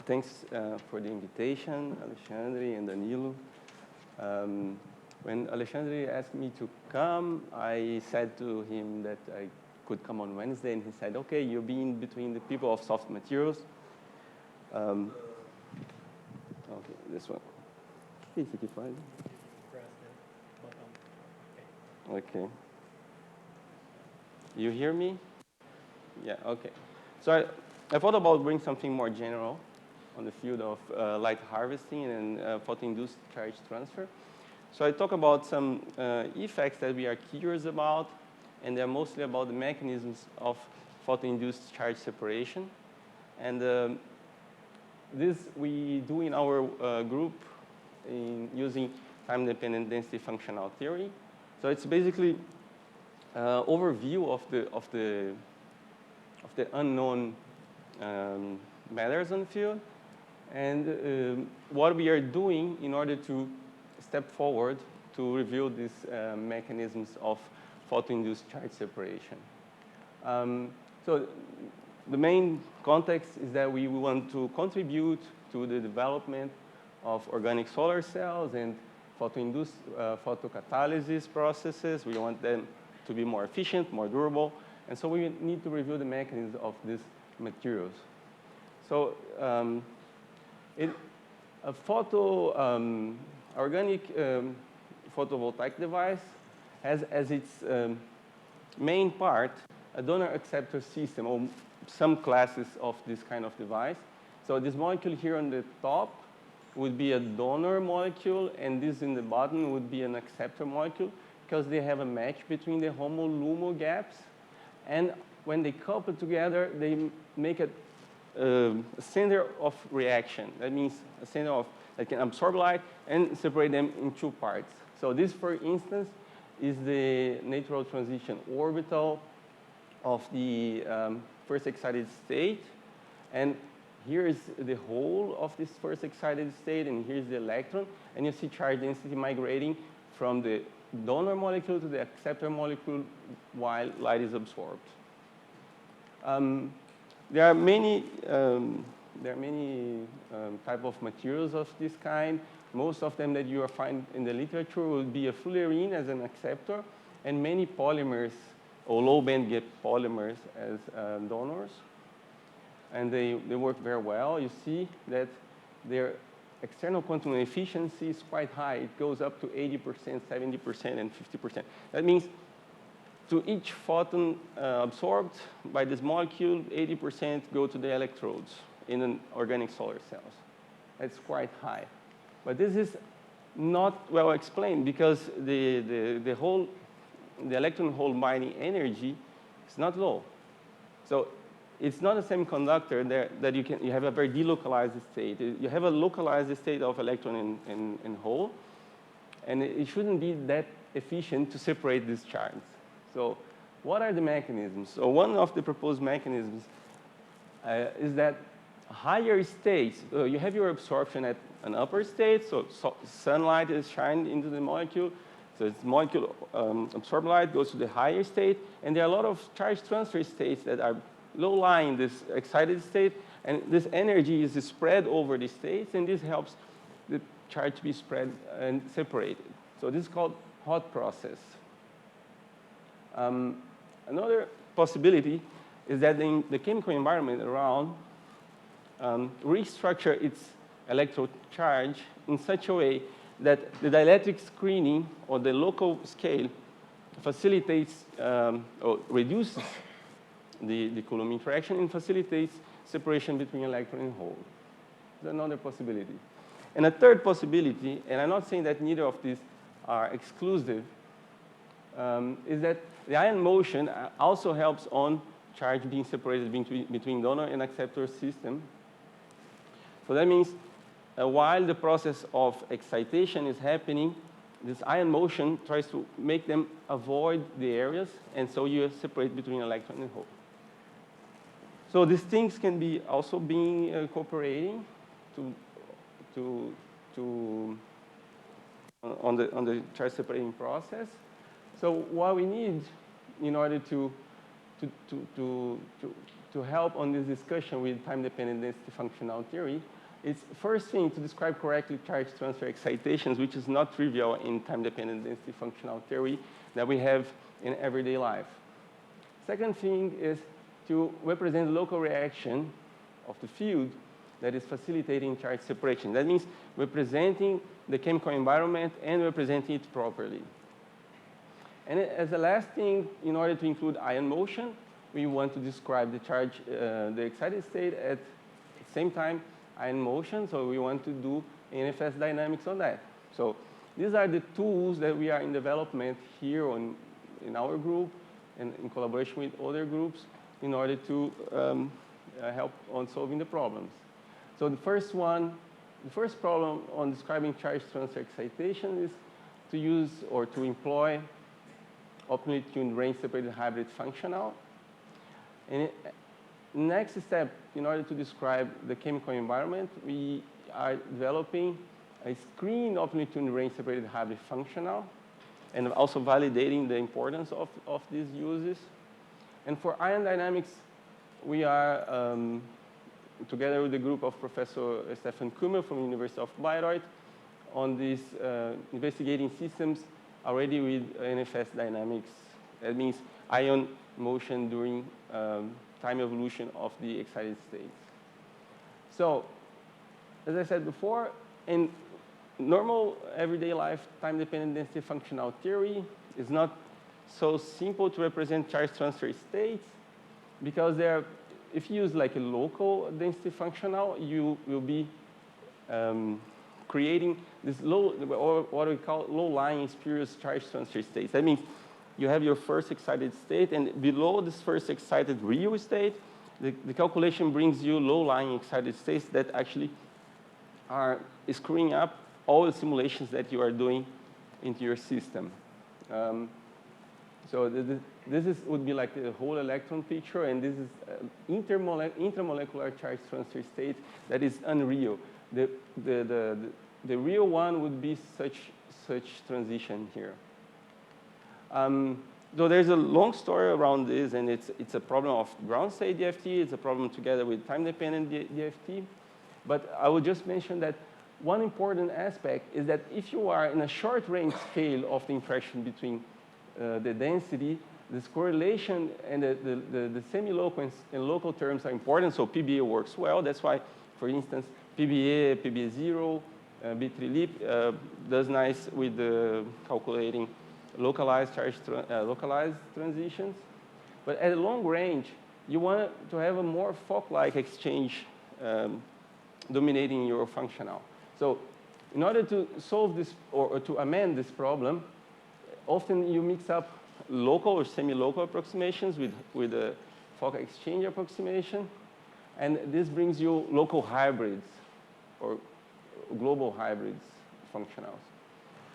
Thanks for the invitation, Alexandre and Danilo. When Alexandre asked me to come, I said to him that I could come on Wednesday, and he said, okay, you'll be in between the people of soft materials. Okay, this one. Okay. You hear me? Yeah, okay. So I thought about bringing something more general on the field of light harvesting and photoinduced charge transfer. So I talk about some effects that we are curious about, and they're mostly about the mechanisms of photoinduced charge separation. And this we do in our group using time-dependent density functional theory. So it's basically overview of the unknown matters on the field, and what we are doing in order to step forward to reveal these mechanisms of photoinduced charge separation. So the main context is that we want to contribute to the development of organic solar cells and photoinduced photocatalysis processes. We want them to be more efficient, more durable, and so we need to review the mechanisms of these materials. So a organic photovoltaic device has as its main part a donor-acceptor system, or some classes of this kind of device. So this molecule here on the top would be a donor molecule, and this in the bottom would be an acceptor molecule, because they have a match between the HOMO-LUMO gaps. And when they couple together, they make a center of reaction. That means a center of that can absorb light and separate them in two parts. So this, for instance, is the natural transition orbital of the first excited state. And here is the whole of this first excited state, and here's the electron. And you see charge density migrating from the donor molecule to the acceptor molecule while light is absorbed. There are many type of materials of this kind. Most of them that you will find in the literature will be a fullerene as an acceptor, and many polymers or low band gap polymers as donors. And they work very well. You see that their external quantum efficiency is quite high. It goes up to 80%, 70%, and 50%. That means to each photon absorbed by this molecule, 80% go to the electrodes in an organic solar cells. That's quite high. But this is not well explained, because the electron hole binding energy is not low. So it's not a semiconductor that you have a very delocalized state. You have a localized state of electron and hole, and it shouldn't be that efficient to separate these charges. So what are the mechanisms? So one of the proposed mechanisms is that higher states, you have your absorption at an upper state, so sunlight is shined into the molecule, so this molecule absorbed light goes to the higher state, and there are a lot of charge transfer states that are low-lying this excited state, and this energy is spread over the states, and this helps the charge to be spread and separated. So this is called hot process. Another possibility is that the chemical environment around restructure its electrode charge in such a way that the dielectric screening or the local scale facilitates or reduces the Coulomb interaction and facilitates separation between electron and hole. That's another possibility. And a third possibility, and I'm not saying that neither of these are exclusive, is that the ion motion also helps on charge being separated between donor and acceptor system. So that means while the process of excitation is happening, this ion motion tries to make them avoid the areas, and so you separate between electron and hole. So these things can be also being cooperating on the charge separating process. So what we need in order to to help on this discussion with time-dependent density functional theory, it's first thing to describe correctly charge transfer excitations, which is not trivial in time-dependent density functional theory that we have in everyday life. Second thing is to represent the local reaction of the field that is facilitating charge separation. That means representing the chemical environment and representing it properly. And as a last thing, in order to include ion motion, we want to describe the charge, the excited state at the same time ion motion. So we want to do Ehrenfest dynamics on that. So these are the tools that we are in development here in our group and in collaboration with other groups in order to help on solving the problems. So the first problem on describing charge transfer excitation is to use or to employ optimally tuned range-separated hybrid functional. And next step, in order to describe the chemical environment, we are developing a screen optimally tuned range-separated hybrid functional and also validating the importance of these uses. And for ion dynamics, we are, together with a group of Professor Stefan Kummer from the University of Bayreuth, on this investigating systems already with Ehrenfest dynamics. That means ion motion during time evolution of the excited states. So, as I said before, in normal everyday life, time-dependent density functional theory is not so simple to represent charge transfer states because if you use like a local density functional, you will be creating this low, or what we call low-lying spurious charge transfer states. That means you have your first excited state, and below this first excited real state, the calculation brings you low-lying excited states that actually are screwing up all the simulations that you are doing into your system. So this would be like the whole electron picture, and this is intermolecular charge transfer state that is unreal. The real one would be such transition here. So there's a long story around this, and it's a problem of ground state DFT. It's a problem together with time-dependent DFT. But I would just mention that one important aspect is that if you are in a short-range scale of the interaction between the density, this correlation and the semi-local and local terms are important, so PBA works well. That's why, for instance, PBA 0, B3LEAP does nice with calculating localized localized transitions. But at long range, you want to have a more Fock-like exchange dominating your functional. So in order to solve this or to amend this problem, often you mix up local or semi-local approximations with a Fock exchange approximation. And this brings you local hybrids or global hybrids functionals.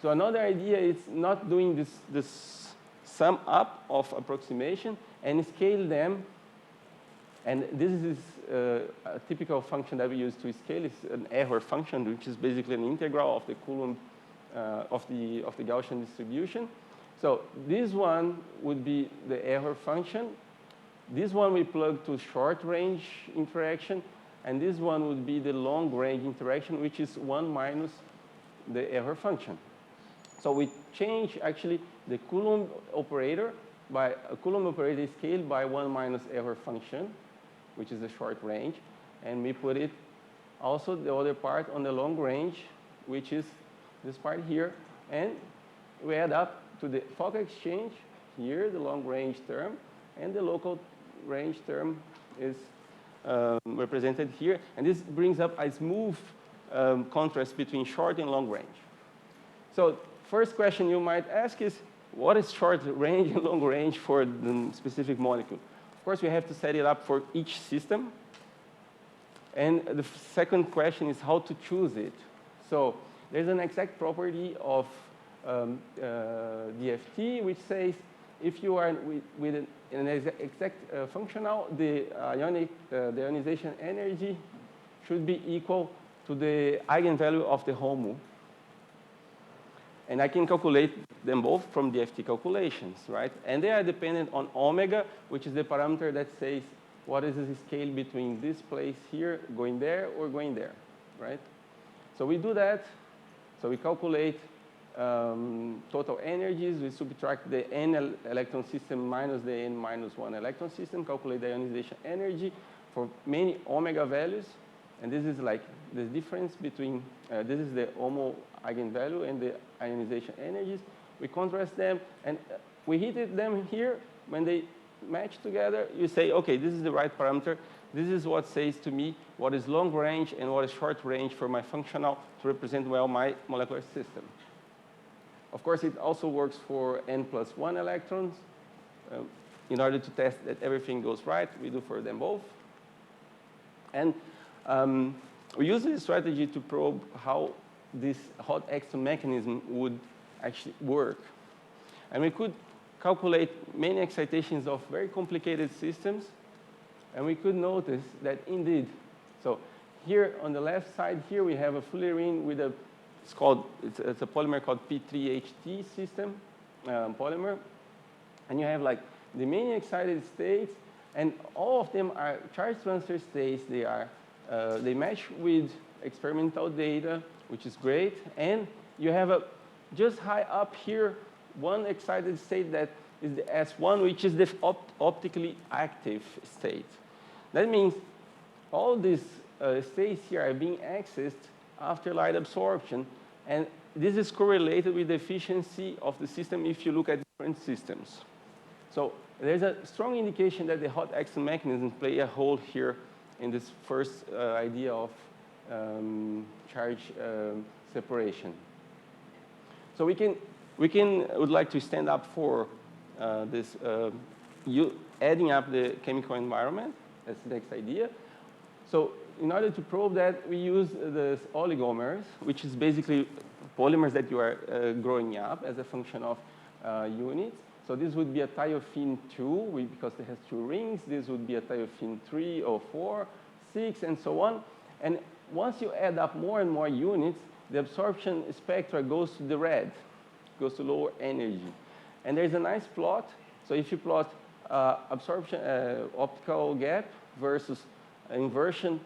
So another idea is not doing this sum up of approximation and scale them. And this is a typical function that we use to scale. It's an error function, which is basically an integral of the Coulomb of the Gaussian distribution. So this one would be the error function. This one we plug to short-range interaction, and this one would be the long-range interaction, which is 1 minus the error function. So we change actually the Coulomb operator by a Coulomb operator scaled by 1 minus error function, which is the short range, and we put it also the other part on the long range, which is this part here, and we add up to the Fock exchange here, the long range term, and the local range term is represented here, and this brings up a smooth contrast between short and long range. So first question you might ask is, what is short range and long range for the specific molecule? Of course, we have to set it up for each system. And the second question is how to choose it. So there's an exact property of DFT, which says if you are with an exact functional, the ionization energy should be equal to the eigenvalue of the HOMU. And I can calculate them both from DFT calculations, right? And they are dependent on omega, which is the parameter that says what is the scale between this place here, going there, or going there, right? So we do that. So we calculate total energies. We subtract the n electron system minus the n minus 1 electron system, calculate the ionization energy for many omega values. And this is like the difference between, this is the HOMO eigenvalue and the ionization energies. We contrast them, and we hit them here. When they match together, you say, okay, this is the right parameter. This is what says to me what is long range and what is short range for my functional to represent well my molecular system. Of course, it also works for n plus 1 electrons. In order to test that everything goes right, we do for them both. And we use this strategy to probe how this hot exciton mechanism would actually work. And we could calculate many excitations of very complicated systems. And we could notice that indeed, so here on the left side here, we have a fullerene with a, it's a polymer called P3HT system polymer. And you have like the many excited states, and all of them are charge transfer states. They match with experimental data, which is great. And you have just high up here, one excited state that is the S1, which is the optically active state. That means all these states here are being accessed after light absorption, and this is correlated with the efficiency of the system if you look at different systems. So there's a strong indication that the hot exciton mechanisms play a role here in this first idea of charge separation. So would like to stand up for this adding up the chemical environment. That's the next idea. So in order to probe that, we use the oligomers, which is basically polymers that you are growing up as a function of units. So this would be a thiophene 2, because it has 2 rings. This would be a thiophene 3 or 4, 6, and so on. And once you add up more and more units, the absorption spectra goes to the red, goes to lower energy. And there's a nice plot. So if you plot absorption optical gap versus inversion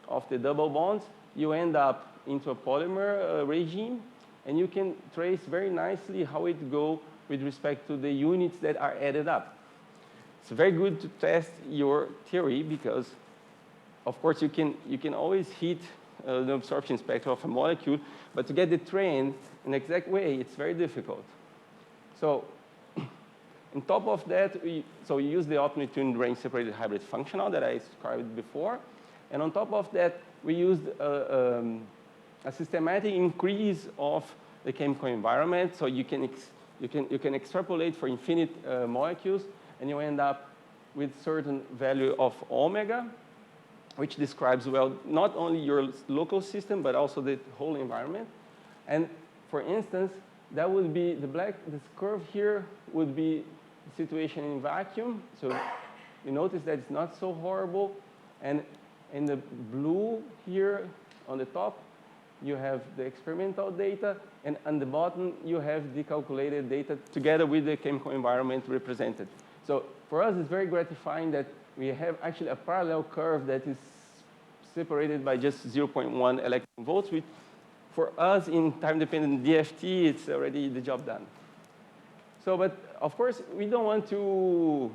of the double bonds, you end up into a polymer regime, and you can trace very nicely how it goes with respect to the units that are added up. It's very good to test your theory because, of course, you can always hit the absorption spectrum of a molecule, but to get the trend in the exact way, it's very difficult. So on top of that, we use the optimally tuned range separated hybrid functional that I described before. And on top of that, we used a systematic increase of the chemical environment. So you can extrapolate for infinite molecules, and you end up with certain value of omega, which describes well not only your local system, but also the whole environment. And for instance, that would be this curve here would be the situation in vacuum. So you notice that it's not so horrible. And in the blue here on the top, you have the experimental data, and on the bottom, you have the calculated data together with the chemical environment represented. So for us, it's very gratifying that we have actually a parallel curve that is separated by just 0.1 electron volts, which for us in time-dependent DFT, it's already the job done. So, but of course, we don't want to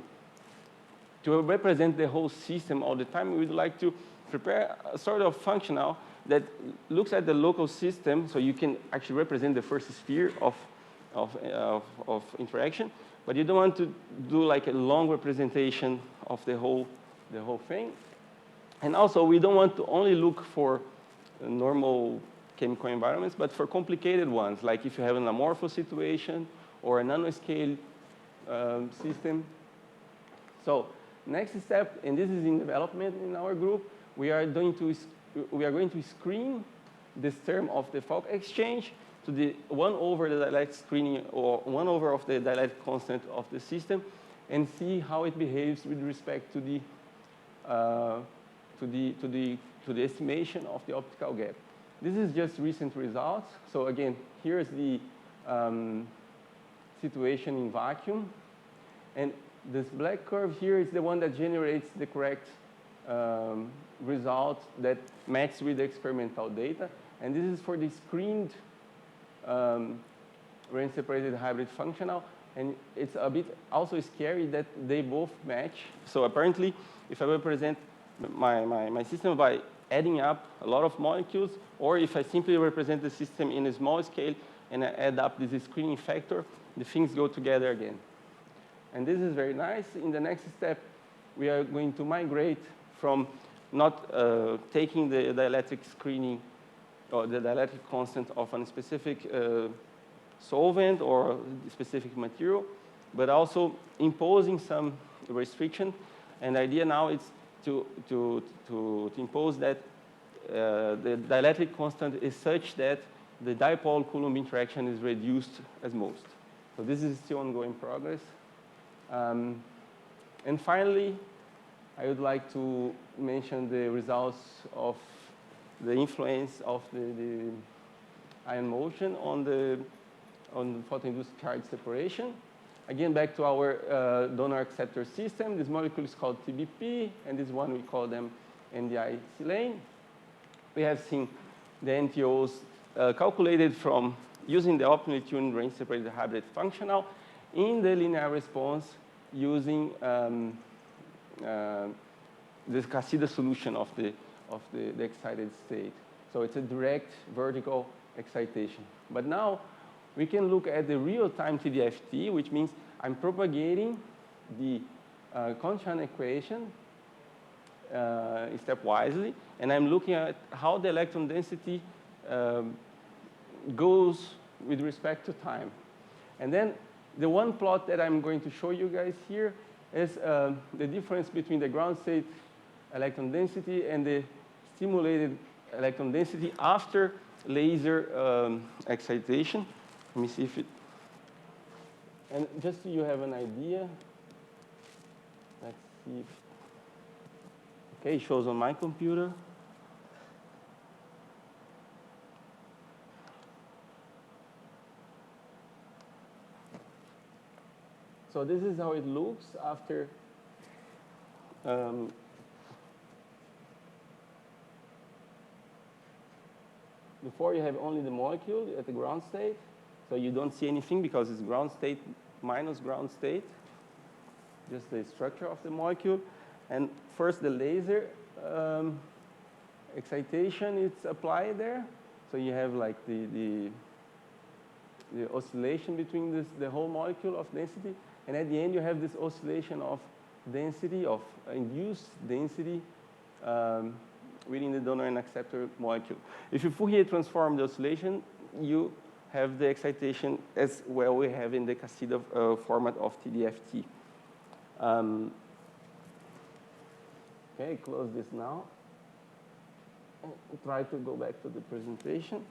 represent the whole system all the time. We'd like to prepare a sort of functional that looks at the local system, so you can actually represent the first sphere of interaction, but you don't want to do like a long representation of the whole thing. And also, we don't want to only look for normal chemical environments, but for complicated ones, like if you have an amorphous situation or a nanoscale system. So next step, and this is in development in our group, we are going to screen this term of the Fock exchange to the 1 over the dielectric screening, or 1 over of the dielectric constant of the system, and see how it behaves with respect to the estimation of the optical gap. This is just recent results. So again, here's the situation in vacuum. And this black curve here is the one that generates the correct result that matches with the experimental data. And this is for the screened range-separated hybrid functional. And it's a bit also scary that they both match. So apparently, if I represent my system by adding up a lot of molecules, or if I simply represent the system in a small scale and I add up this screening factor, the things go together again. And this is very nice. In the next step, we are going to migrate from not taking the dielectric screening or the dielectric constant of a specific solvent or specific material, but also imposing some restriction. And the idea now is to impose that the dielectric constant is such that the dipole-Coulomb interaction is reduced as most. So this is still ongoing progress. And finally, I would like to mention the results of the influence of the ion motion on the photoinduced charge separation. Again, back to our donor acceptor system. This molecule is called TBP, and this one we call them NDI silane. We have seen the NTOs calculated from using the optimally tuned range-separated hybrid functional in the linear response using this Cassida solution of the excited state. So it's a direct vertical excitation. But now we can look at the real-time TD-DFT, which means I'm propagating the Condensed equation stepwisely, and I'm looking at how the electron density goes with respect to time. And then the one plot that I'm going to show you guys here is the difference between the ground state electron density and the stimulated electron density after laser excitation. Let me see if it, and just so you have an idea, let's see if, okay, it shows on my computer. So this is how it looks after before you have only the molecule at the ground state. So you don't see anything because it's ground state minus ground state, just the structure of the molecule. And first the laser excitation is applied there. So you have like the oscillation between the whole molecule of density. And at the end you have this oscillation of density, of induced density within the donor and acceptor molecule. If you Fourier transform the oscillation, you have the excitation as well we have in the Cassida format of TD-DFT. Okay, close this now. And try to go back to the presentation.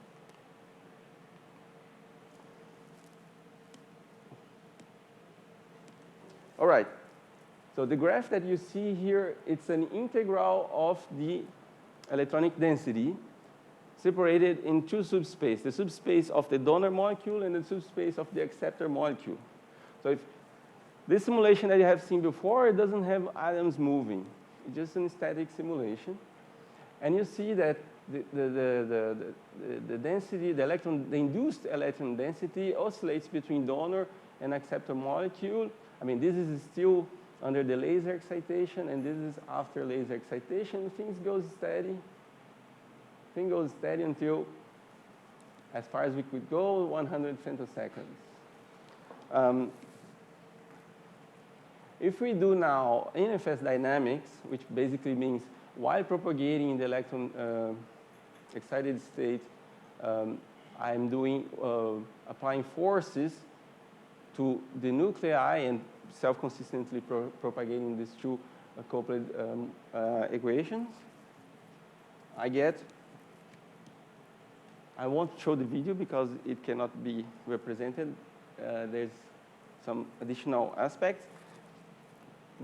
All right. So the graph that you see here, it's an integral of the electronic density separated in two subspaces, the subspace of the donor molecule and the subspace of the acceptor molecule. So if this simulation that you have seen before, it doesn't have atoms moving. It's just a static simulation. And you see that the density, the induced electron density oscillates between donor and acceptor molecule. I mean, this is still under the laser excitation, and this is after laser excitation. Things go steady. Thing goes steady until, as far as we could go, 100 femtoseconds. If we do now Ehrenfest dynamics, which basically means while propagating the electron excited state, I'm doing applying forces to the nuclei and self-consistently propagating these two coupled equations, I won't show the video because it cannot be represented. There's some additional aspects.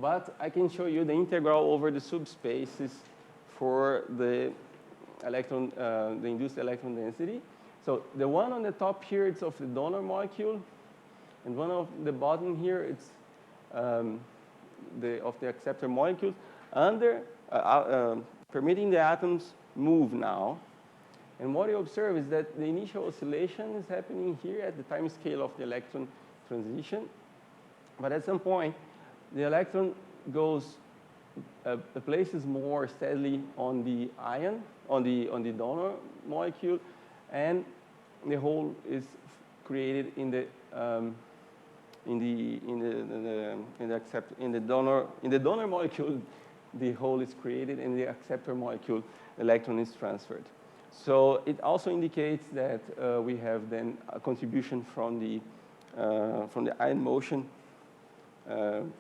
But I can show you the integral over the subspaces for the electron, the induced electron density. So the one on the top here, it's of the donor molecule. And one of the bottom here, it's the acceptor molecules permitting the atoms move now. And what you observe is that the initial oscillation is happening here at the time scale of the electron transition. But at some point, the electron goes, places more steadily on the ion, on the donor molecule, and the hole is created in the donor molecule. The hole is created, and the acceptor molecule electron is transferred. So it also indicates that we have then a contribution from the ion motion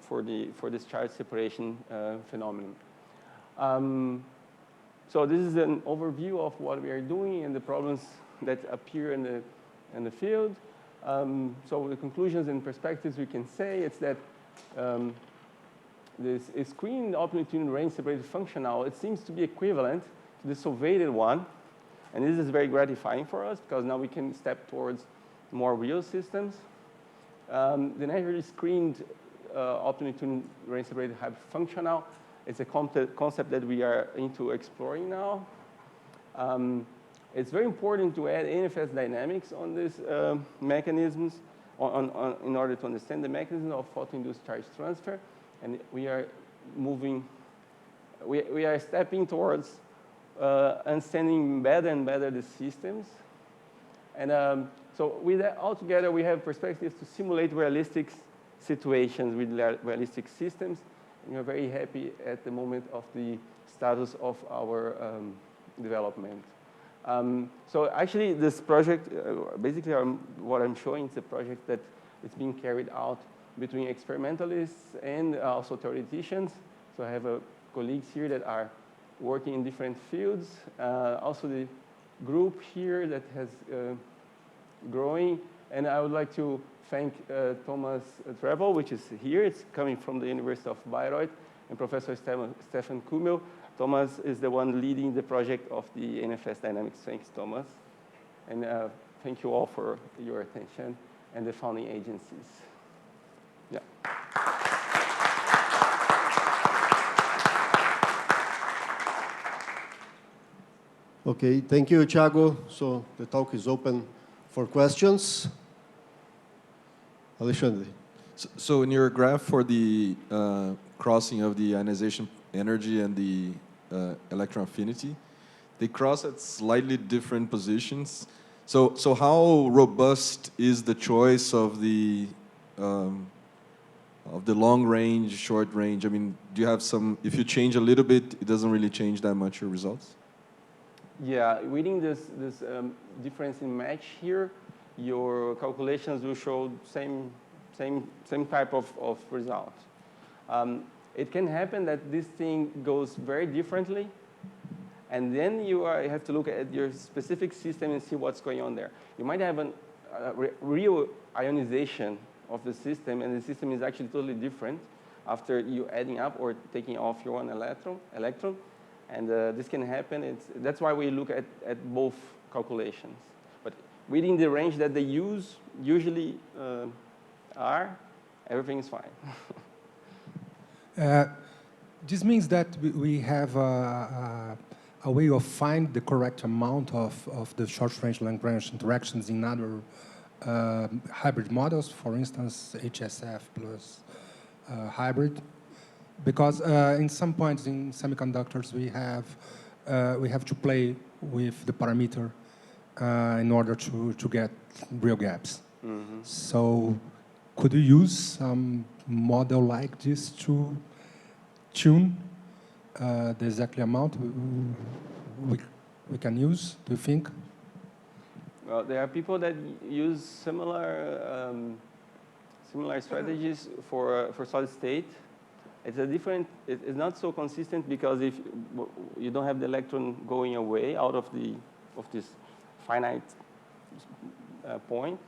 for this charge separation phenomenon. So this is an overview of what we are doing and the problems that appear in the field. So the conclusions and perspectives we can say it's that this screened optimally tuned range separated functional, it seems to be equivalent to the solvated one. And this is very gratifying for us because now we can step towards more real systems. The naturally screened optimally tuned range separated hybrid functional, it's a concept that we are into exploring now. It's very important to add NFS dynamics on these mechanisms in order to understand the mechanism of photoinduced charge transfer. And we are moving, we are stepping towards understanding better and better the systems. And so with that all together, we have perspectives to simulate realistic situations with realistic systems. And we're very happy at the moment of the status of our development. So actually, this project, basically what I'm showing is a project that is being carried out between experimentalists and also theoreticians. So I have colleagues here that are working in different fields. Also the group here that has growing. And I would like to thank Thomas Trebel, which is here. It's coming from the University of Bayreuth, and Professor Stefan Kummel. Thomas is the one leading the project of the NFS Dynamics. Thanks, Thomas. And thank you all for your attention and the founding agencies. Yeah. Okay, thank you, Thiago. So the talk is open for questions. Alexandre. So in your graph for the crossing of the ionization energy and the electron affinity, they cross at slightly different positions. So how robust is the choice of the long range, short range? I mean, do you have some, if you change a little bit, it doesn't really change that much your results? Yeah, reading this difference in match here, your calculations will show same type of result. It can happen that this thing goes very differently, and then you have to look at your specific system and see what's going on there. You might have a real ionization of the system, and the system is actually totally different after you adding up or taking off your one electron. And this can happen. That's why we look at both calculations. But within the range that they usually are, everything is fine. This means that we have a way of finding the correct amount of the short-range, long-range interactions in other hybrid models, for instance, HSF plus hybrid. Because in some points in semiconductors, we have to play with the parameter in order to get real gaps. Mm-hmm. So could you use some model like this to tune the exact amount we can use, do you think? Well, there are people that use similar strategies for solid state. It's it's not so consistent because if you don't have the electron going away out of this finite point,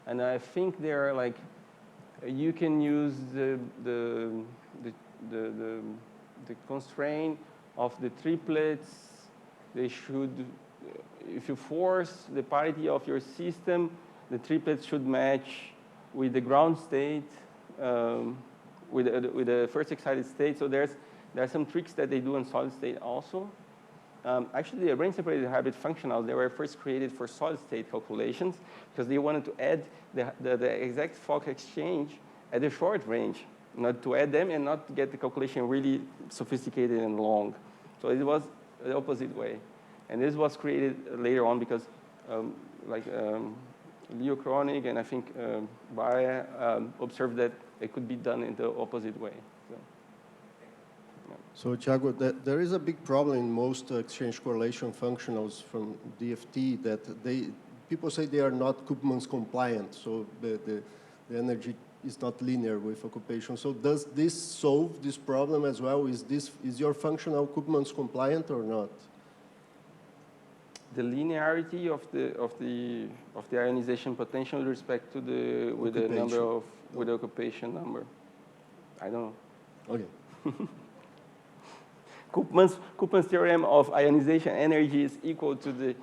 and I think there are like you can use the constraint of the triplets. They should, if you force the parity of your system, the triplets should match with the ground state. with the first excited state. So there are some tricks that they do in solid state also. Actually, the brain-separated hybrid functionals, they were first created for solid state calculations because they wanted to add the exact Fock exchange at a short range, not to add them and not to get the calculation really sophisticated and long. So it was the opposite way. And this was created later on because Leo Kronig and I think Bayer observed that it could be done in the opposite way. So, Thiago, there is a big problem in most exchange correlation functionals from DFT that people say they are not Koopmans compliant, so the energy is not linear with occupation. So does this solve this problem as well? Is your functional Koopmans compliant or not? The linearity of the ionization potential with respect to the occupation number. I don't know. Okay. Koopmans theorem of ionization energy is equal to the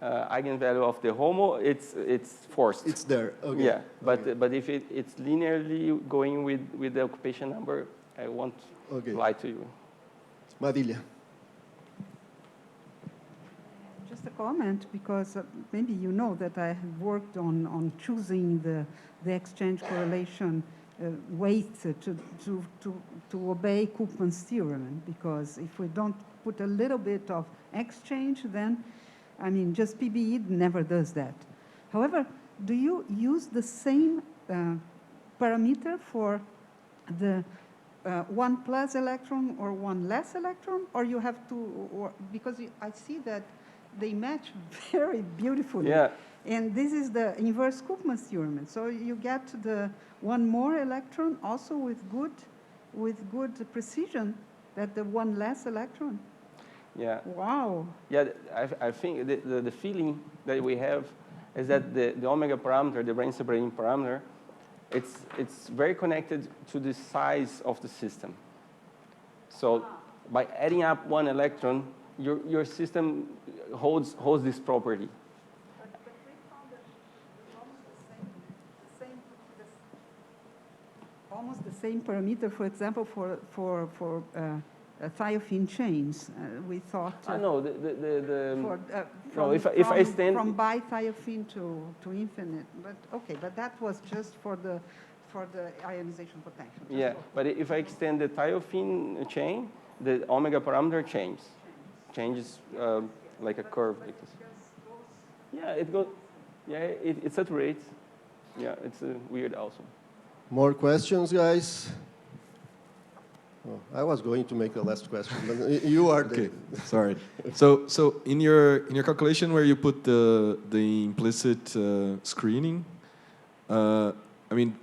eigenvalue of the HOMO. It's forced. It's there. Okay. Yeah, but if it's linearly going with the occupation number, I won't lie to you. Marilia. Just a comment, because maybe you know that I have worked on choosing the exchange correlation weight to obey Koopman's theorem, because if we don't put a little bit of exchange, then, I mean, just PBE never does that. However, do you use the same parameter for the 1 plus electron or 1 less electron, or you have to, because I see that they match very beautifully. Yeah. And this is the inverse Koopman's theorem. So you get the 1 more electron also with good precision that the 1 less electron. Yeah. Wow. Yeah, I think the feeling that we have is that the omega parameter, the brain separating parameter, it's very connected to the size of the system. So by adding up 1 electron, your system holds this property. But we found almost the same parameter, for example, for thiophene chains. We thought. No, if I stand from bi-thiophene to infinite, but okay, but that was just for the ionization potential. Yeah, but if I extend the thiophene chain, the omega parameter changes like a curve. Like this. Yeah, it goes. Yeah, it saturates. Yeah, it's weird also. More questions, guys? Oh, I was going to make a last question, but you are okay. Sorry. So in your calculation where you put the implicit screening, I mean,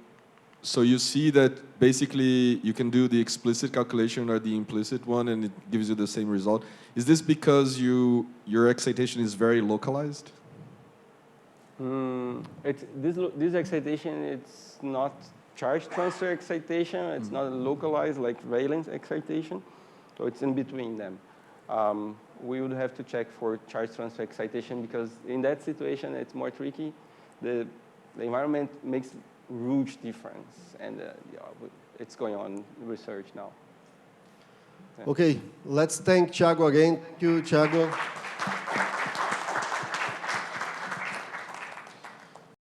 so you see that basically you can do the explicit calculation or the implicit one, and it gives you the same result. Is this because your excitation is very localized? This excitation, it's not charge transfer excitation. It's not localized like valence excitation. So it's in between them. We would have to check for charge transfer excitation because in that situation, it's more tricky. The environment makes huge difference. And it's going on research now. Yeah. Okay, let's thank Thiago again. Thank you, Thiago.